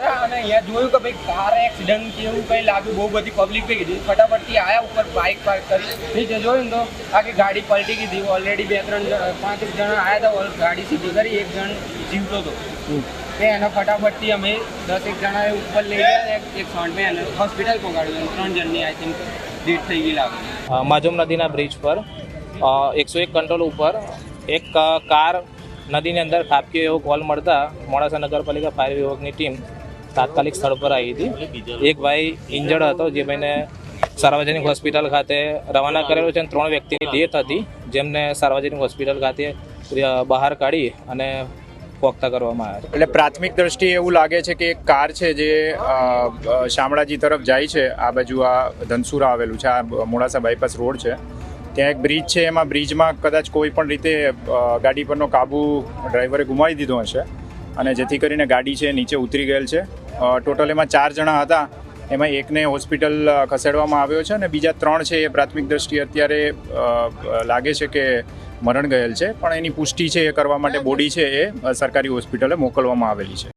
અને અહીંયા જોયું કે ભાઈ કાર એક્સિડન્ટ કે એવું કંઈ લાગ્યું, બહુ બધી પબ્લિક થઈ ગઈ. ફટાફટથી આયા ઉપર બાઇક પાર્ક કરી નીચે જોયું ને તો આખી ગાડી પલટી ગઈ હતી. ઓલરેડી 5 જણા આવ્યા હતા, ગાડી સીધી કરી, એક જણ જીવતો હતો તે એને ફટાફટથી અમે 10 જણાએ ઉપર લઈ ગયા, એક સોંટમાં એને હોસ્પિટલ પહોંચાડ્યું. 3 જણની આઈ થિંક ડેથ થઈ ગઈ લાગે. માજોમ નદીના બ્રિજ પર 101 કંટ્રોલ ઉપર એક કાર નદીની અંદર ખાબકી એવો કોલ મળતા મોડાસા નગરપાલિકા ફાયર વિભાગની ટીમ તાત્કાલિક સ્થળ પર આવી હતી. એક ભાઈ ઇન્જર્ડ હતો, જે ભાઈને સાર્વજનિક હોસ્પિટલ ખાતે રવાના કરેલો છે અને 3 વ્યક્તિની ડેથ હતી, જેમને સાર્વજનિક હોસ્પિટલ ખાતે બહાર કાઢી અને પોખતા કરવામાં આવ્યા. એટલે પ્રાથમિક દ્રષ્ટિએ એવું લાગે છે કે એક કાર છે જે શામળાજી તરફ જાય છે. આ બાજુ આ ધનસુરા આવેલું છે, આ મોડાસા બાયપાસ રોડ છે, ત્યાં એક બ્રિજ છે. એમાં બ્રિજમાં કદાચ કોઈ પણ રીતે ગાડી પરનો કાબુ ડ્રાઈવરે ગુમાવી દીધો હશે અને જેથી કરીને ગાડી છે નીચે ઉતરી ગયેલ છે. ટોટલ એમાં 4 જણા હતા, એમાં એકને હોસ્પિટલ ખસેડવામાં આવ્યો છે અને બીજા 3 છે એ પ્રાથમિક દ્રષ્ટિએ અત્યારે લાગે છે કે મરણ ગયેલ છે, પણ એની પુષ્ટિ છે એ કરવા માટે બોડી છે એ સરકારી હોસ્પિટલે મોકલવામાં આવેલી છે.